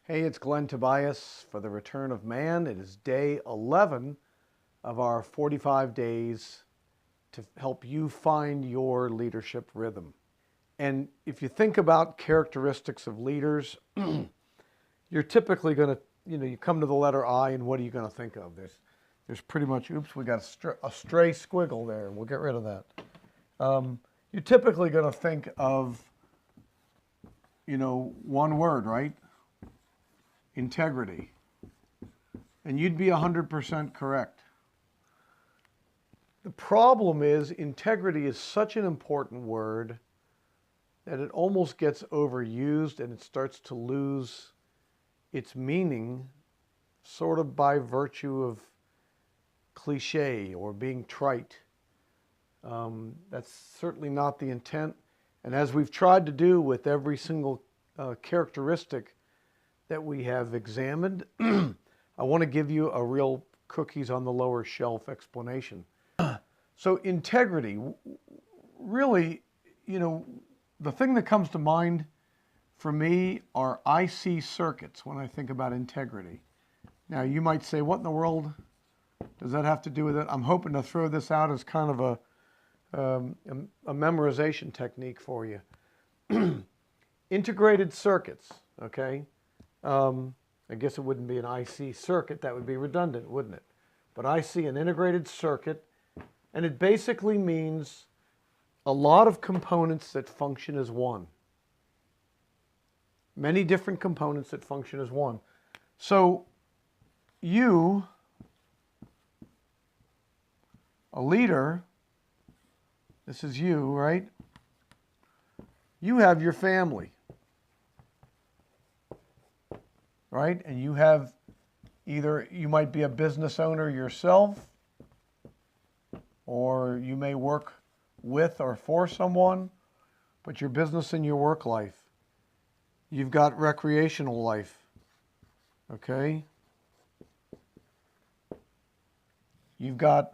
Hey, it's Glenn Tobias for the Return of Man. It is day 11 of our 45 days to help you find your leadership rhythm. And if you think about characteristics of leaders, you're typically going to, you come to the letter I, and what are you going to think of? There's pretty much, oops, we got a stray squiggle there. We'll get rid of that. You're typically going to think of, one word, right? Integrity. And you'd be 100% correct. The problem is integrity is such an important word that it almost gets overused and it starts to lose its meaning sort of by virtue of cliche or being trite. That's certainly not the intent. And as we've tried to do with every single characteristic that we have examined, I want to give you a real cookies on the lower shelf explanation. So integrity, really, the thing that comes to mind for me are IC circuits when I think about integrity. Now you might say, what in the world does that have to do with it? I'm hoping to throw this out as kind of a memorization technique for you. Integrated circuits, okay? I guess it wouldn't be an IC circuit. That would be redundant, wouldn't it? But I see an integrated circuit, and it basically means a lot of components that function as one. Many different components that function as one. So you, a leader, this is you, right? You have your family. Right? And you have either, you might be a business owner yourself, or you may work with or for someone, but your business and your work life. You've got recreational life, okay? You've got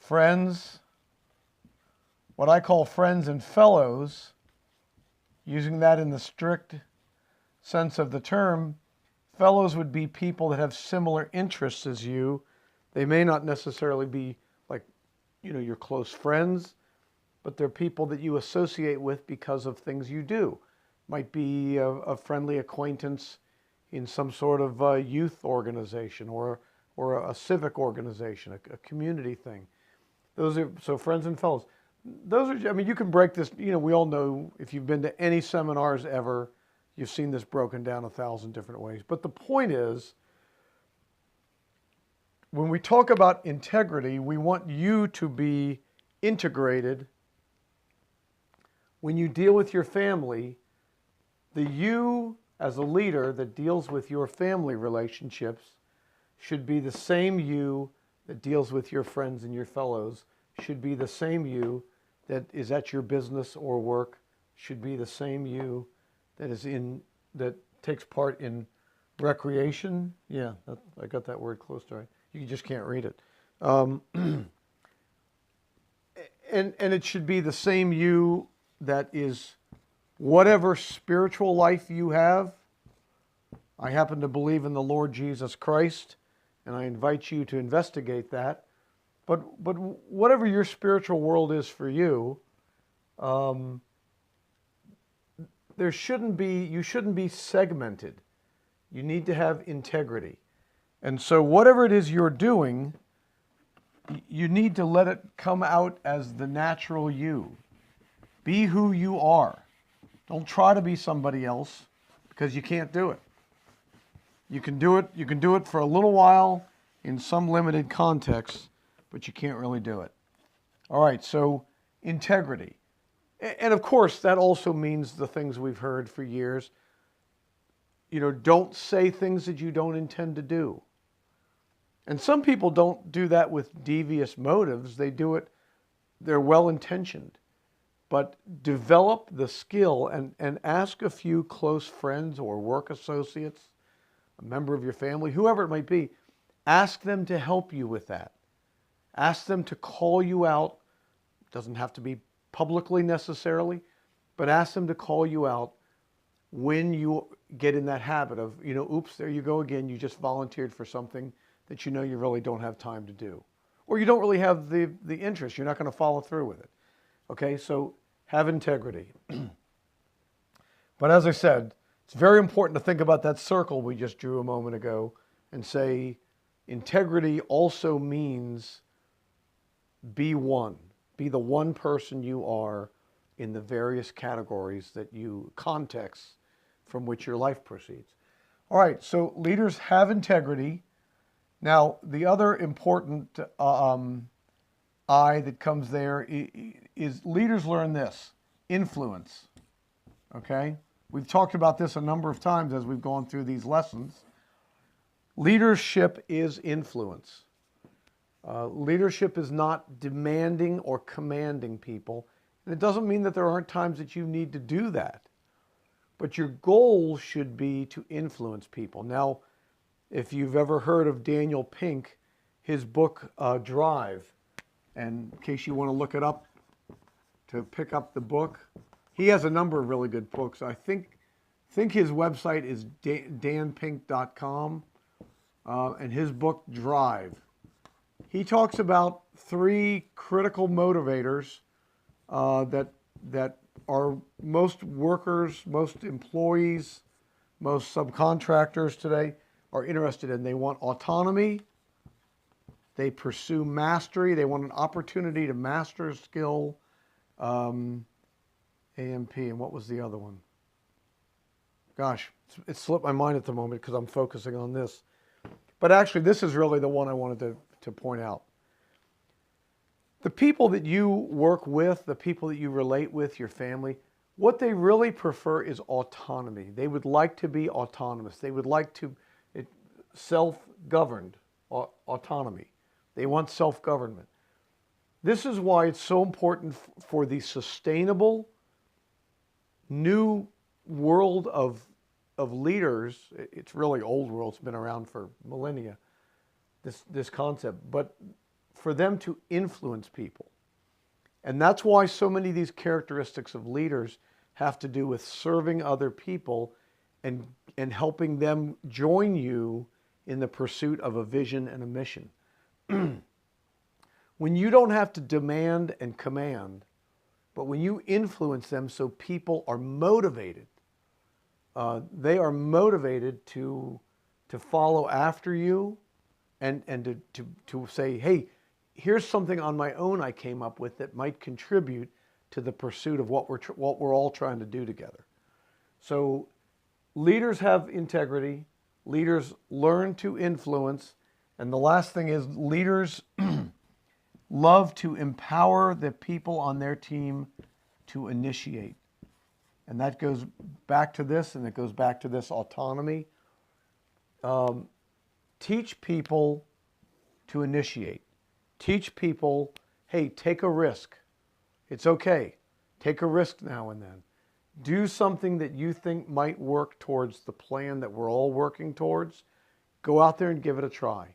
friends, what I call friends and fellows, using that in the strict sense of the term. Fellows would be people that have similar interests as you. They may not necessarily be like, your close friends, but they're people that you associate with because of things you do. Might be a friendly acquaintance in some sort of youth organization or a civic organization, a community thing. Those are, so friends and fellows. Those are, you can break this, we all know, if you've been to any seminars ever, you've seen this broken down 1,000 different ways. But the point is, when we talk about integrity, we want you to be integrated. When you deal with your family, the you as a leader that deals with your family relationships should be the same you that deals with your friends and your fellows, should be the same you that is at your business or work, should be the same you that takes part in recreation. Yeah, I got that word close to right. You just can't read it. And it should be the same you that is whatever spiritual life you have. I happen to believe in the Lord Jesus Christ, and I invite you to investigate that. But whatever your spiritual world is for you, you shouldn't be segmented. You need to have integrity. And so whatever it is you're doing, you need to let it come out as the natural you. Be who you are. Don't try to be somebody else, because you can't do it. You can do it for a little while in some limited context, but you can't really do it. All right, so integrity. And of course, that also means the things we've heard for years. Don't say things that you don't intend to do. And some people don't do that with devious motives. They do it, they're well-intentioned. But develop the skill and ask a few close friends or work associates, a member of your family, whoever it might be, ask them to help you with that. Ask them to call you out. It doesn't have to be publicly necessarily, but ask them to call you out when you get in that habit of, oops, there you go again, you just volunteered for something that you really don't have time to do. Or you don't really have the interest, you're not going to follow through with it. Okay, so have integrity. But as I said, it's very important to think about that circle we just drew a moment ago and say integrity also means be one. Be the one person you are in the various categories contexts from which your life proceeds. All right, so leaders have integrity. Now, the other important I that comes there is leaders learn this, influence, okay? We've talked about this a number of times as we've gone through these lessons. Leadership is influence. Leadership is not demanding or commanding people. And it doesn't mean that there aren't times that you need to do that. But your goal should be to influence people. Now, if you've ever heard of Daniel Pink, his book, Drive, and in case you want to look it up, to pick up the book, he has a number of really good books. I think his website is danpink.com, and his book, Drive. He talks about 3 critical motivators that are most workers, most employees, most subcontractors today are interested in. They want autonomy, they pursue mastery, they want an opportunity to master a skill, AMP, and what was the other one? Gosh, it slipped my mind at the moment because I'm focusing on this. But actually, this is really the one I wanted to point out. The people that you work with, the people that you relate with, your family, what they really prefer is autonomy. They would like to be autonomous. They would like to self-governed autonomy. They want self-government. This is why it's so important for the sustainable new world of leaders. It's really old world. It's been around for millennia, this concept. But for them to influence people. And that's why so many of these characteristics of leaders have to do with serving other people and helping them join you in the pursuit of a vision and a mission. When you don't have to demand and command, but when you influence them so people are motivated, they are motivated to follow after you and to say, hey, here's something on my own I came up with that might contribute to the pursuit of what we're all trying to do together. So leaders have integrity. Leaders learn to influence. And the last thing is leaders love to empower the people on their team to initiate. And that goes back to this, and it goes back to this autonomy. Teach people to initiate. Teach people, hey, take a risk. It's okay. Take a risk now and then. Do something that you think might work towards the plan that we're all working towards. Go out there and give it a try.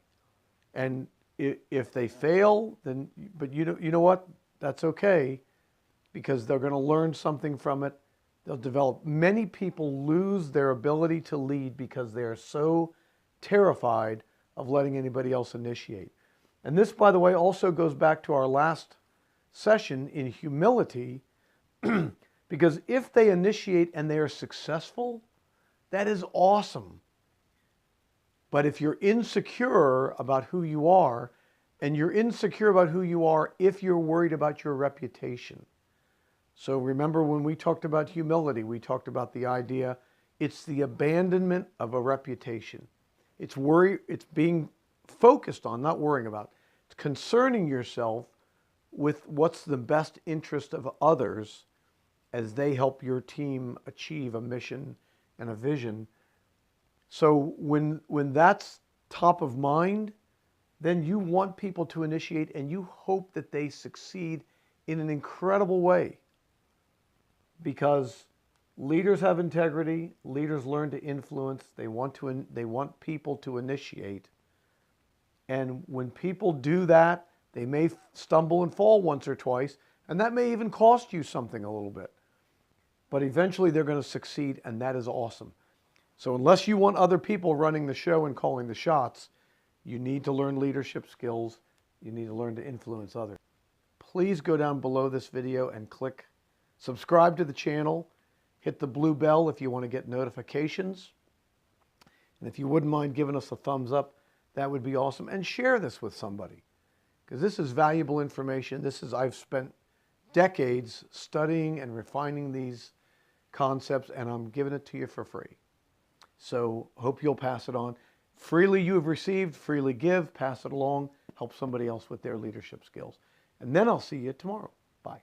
And if they fail, then, but you know what? That's okay, because they're going to learn something from it. They'll develop. Many people lose their ability to lead because they are so terrified of letting anybody else initiate. And this, by the way, also goes back to our last session in humility, because if they initiate and they are successful, that is awesome. But if you're insecure about who you are, and you're insecure about who you are if you're worried about your reputation. So remember when we talked about humility, we talked about the idea, it's the abandonment of a reputation. It's being focused on, not worrying about. It's concerning yourself with what's the best interest of others as they help your team achieve a mission and a vision. So when that's top of mind, then you want people to initiate and you hope that they succeed in an incredible way. Because leaders have integrity, leaders learn to influence, they want people to initiate. And when people do that, they may stumble and fall once or twice, and that may even cost you something a little bit. but eventually they're going to succeed, and that is awesome. So unless you want other people running the show and calling the shots, you need to learn leadership skills. You need to learn to influence others. Please go down below this video and click subscribe to the channel. Hit the blue bell if you want to get notifications. And if you wouldn't mind giving us a thumbs up, that would be awesome. And share this with somebody, because this is valuable information. I've spent decades studying and refining these concepts, and I'm giving it to you for free. So hope you'll pass it on. Freely you have received, freely give, pass it along, help somebody else with their leadership skills. And then I'll see you tomorrow. Bye.